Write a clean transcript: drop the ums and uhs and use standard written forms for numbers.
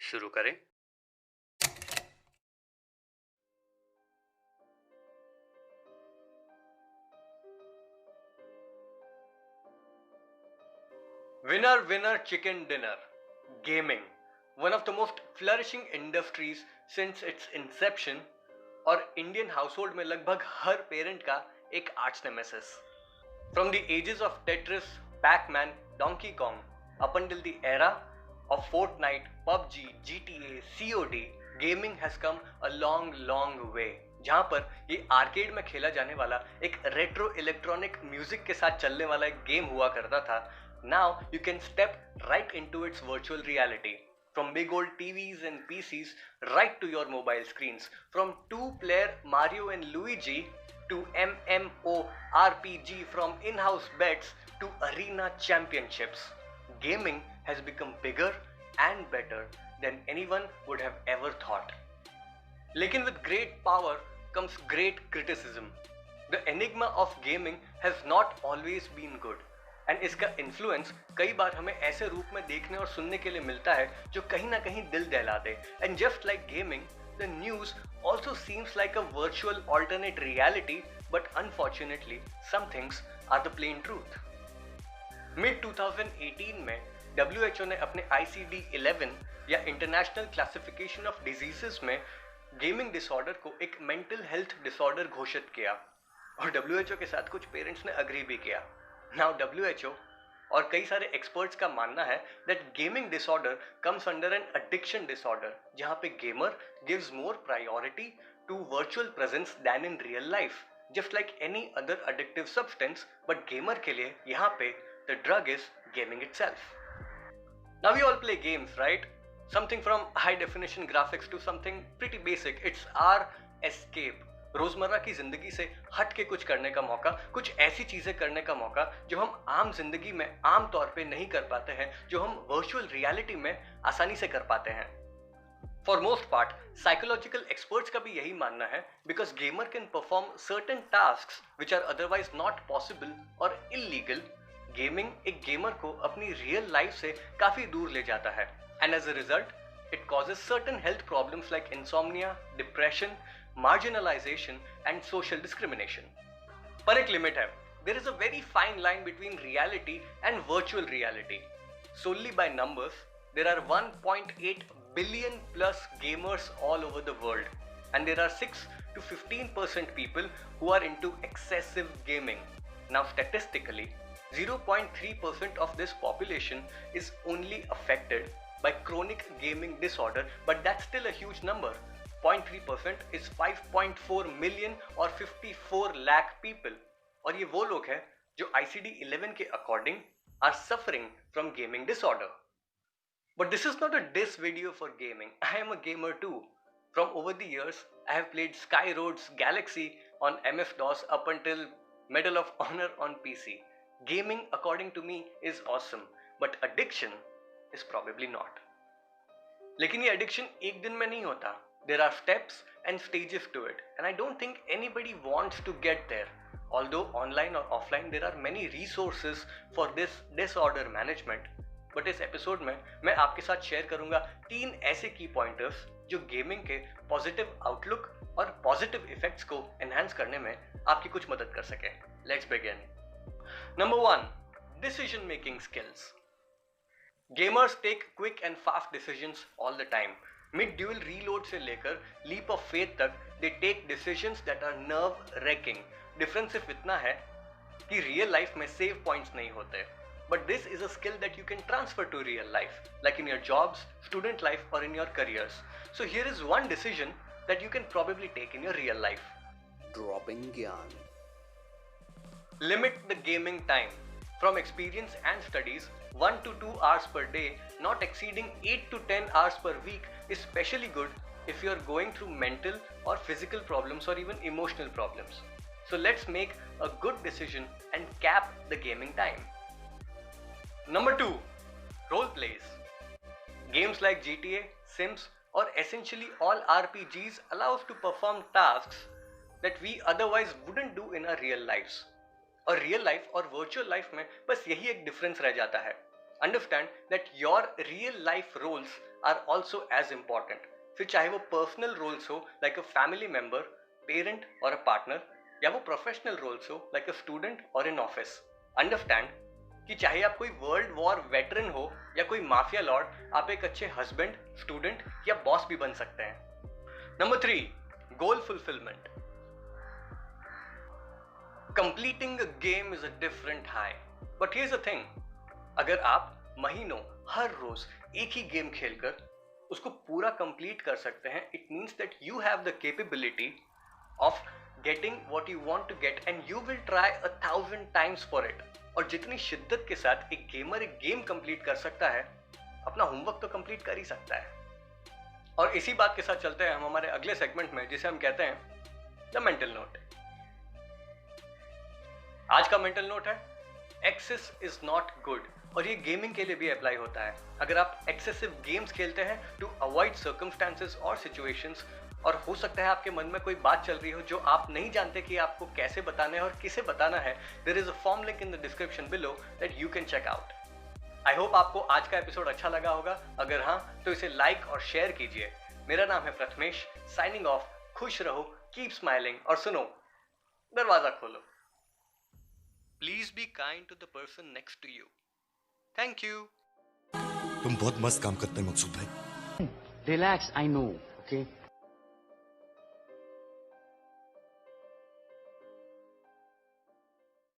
शुरू करें। Winner, winner, chicken dinner. Gaming, one of the most flourishing industries since its inception, और Indian household में लगभग हर parent का एक arch nemesis. From the ages of Tetris, Pac-Man, Donkey Kong, up until the era of Fortnite, PUBG, GTA, COD, gaming has come a long, long way. जहाँ पर ये arcade में खेला जाने वाला एक रेट्रो इलेक्ट्रॉनिक म्यूजिक के साथ चलने वाला एक गेम हुआ करता था. Now you can step right into its virtual reality. From big old TVs and PCs right to your mobile screens. From two-player Mario and Luigi to MMORPG, from in-house bets to arena championships. Gaming has become bigger and better than anyone would have ever thought. Lekin with great power comes great criticism. The enigma of gaming has not always been good. And इसका influence कई बार हमें ऐसे रूप में देखने और सुनने के लिए मिलता है जो कहीं ना कहीं दिल दहला दे. And just like gaming, the news also seems like a virtual alternate reality, but unfortunately some things are the plain truth. Mid 2018 में WHO ने अपने ICD-11 या इंटरनेशनल क्लासिफिकेशन ऑफ डिजीजेस में गेमिंग डिसऑर्डर को एक मेंटल हेल्थ डिसऑर्डर घोषित किया, और WHO के साथ कुछ पेरेंट्स ने अग्री भी किया. नाउ WHO और कई सारे एक्सपर्ट्स का मानना है that gaming disorder comes under an addiction disorder, जहां पे gamer gives more priority to virtual presence than in real life, just like any other addictive substance. But gamer के लिए यहाँ पे the drug is gaming itself. Now we all play games, right? Something from high definition graphics to something pretty basic. It's our escape. रोजमर्रा की जिंदगी से हट के कुछ करने का मौका, कुछ ऐसी चीजें करने का मौका जो हम आम जिंदगी में आम तौर पे नहीं कर पाते हैं, जो हम वर्चुअल रियलिटी में आसानी से कर पाते हैं. For most part psychological experts का भी यही मानना है, because gamer can perform certain tasks which are otherwise not possible और इलीगल. गेमिंग एक गेमर को अपनी रियल लाइफ से काफी दूर ले जाता है, and as a result it causes certain health problems like insomnia, depression, marginalization and social discrimination. पर एक लिमिट है. There is a very fine line between reality and virtual reality. Solely by numbers, there are 1.8 billion plus gamers all over the world, and there are 6 to 15% people who are into excessive gaming. Now statistically, 0.3% of this population is only affected by chronic gaming disorder, but that's still a huge number. 0.3% is 5.4 million और 54 lakh people. और ये वो लोग हैं जो ICD-11 के according are suffering from gaming disorder. But this is not a diss video for gaming. I am a gamer too. From over the years, I have played Skyroads Galaxy on MS-DOS up until Medal of Honor on PC. Gaming, according to me, is awesome, but addiction is probably not. लेकिन ये addiction एक दिन में नहीं होता. There are steps and stages to it, and I don't think anybody wants to get there. Although online or offline there are many resources for this disorder management, but इस episode में मैं आपके साथ शेयर करूंगा 3 ऐसे की pointers जो gaming के पॉजिटिव आउटलुक और पॉजिटिव इफेक्ट्स को एनहांस करने में आपकी कुछ मदद कर सके. Let's begin. Number 1, decision making skills. Gamers take quick and fast decisions all the time. Mid duel reload से लेकर लीप ऑफ फेथ तक they take decisions that are nerve wracking. Difference सिर्फ इतना है कि रियल लाइफ में save points नहीं होते, but this is a skill that you can transfer to real life, like in your jobs, student life और in your careers. So here is one decision that you can probably take in your real life. Dropping gyan. Limit the gaming time. From experience and studies, 1 to 2 hours per day, not exceeding 8 to 10 hours per week, is especially good if you are going through mental or physical problems or even emotional problems. So let's make a good decision and cap the gaming time. Number 2, role plays. Games like GTA, Sims, or essentially all RPGs allow us to perform tasks that we otherwise wouldn't do in our real lives. और real life और virtual life में बस यही एक difference रह जाता है. Understand that your real life roles are also as important. फिर चाहे वो पर्सनल रोल्स हो like a family member, parent और अ पार्टनर, या वो प्रोफेशनल रोल्स हो लाइक अ स्टूडेंट और इन ऑफिस. अंडरस्टैंड कि चाहे आप कोई वर्ल्ड वॉर वेटरन हो या कोई माफिया लॉर्ड, आप एक अच्छे हस्बैंड, स्टूडेंट या बॉस भी बन सकते हैं. Number 3, goal fulfilment. Completing a game is a different high. But here's the thing, अगर आप महीनों हर रोज एक ही गेम खेलकर उसको पूरा कंप्लीट कर सकते हैं, it means that you have the capability of getting what you want to get and you will try 1,000 times for it. और जितनी शिद्दत के साथ एक गेमर एक गेम कंप्लीट कर सकता है, अपना होमवर्क तो कंप्लीट कर ही सकता है. और इसी बात के साथ चलते हैं हम हमारे अगले सेगमेंट में, जिसे हम कहते हैं द मेंटल नोट. आज का मेंटल नोट है एक्सेस इज नॉट गुड. और ये गेमिंग के लिए भी अप्लाई होता है. अगर आप एक्सेसिव गेम्स खेलते हैं टू अवॉइड सर्कमस्टांसेस और सिचुएशंस, और हो सकता है आपके मन में कोई बात चल रही हो जो आप नहीं जानते कि आपको कैसे बताना है और किसे बताना है, there is a form link in the description below that you can check out. I hope आपको आज का एपिसोड अच्छा लगा होगा. अगर हाँ तो इसे लाइक और शेयर कीजिए. मेरा नाम है प्रथमेश, साइनिंग ऑफ. खुश रहो, कीप स्माइलिंग, और सुनो, दरवाजा खोलो. Please be kind to the person next to you. Thank you. तुम बहुत मस्त काम करते हैं मकसूद भाई. Relax, I know, okay?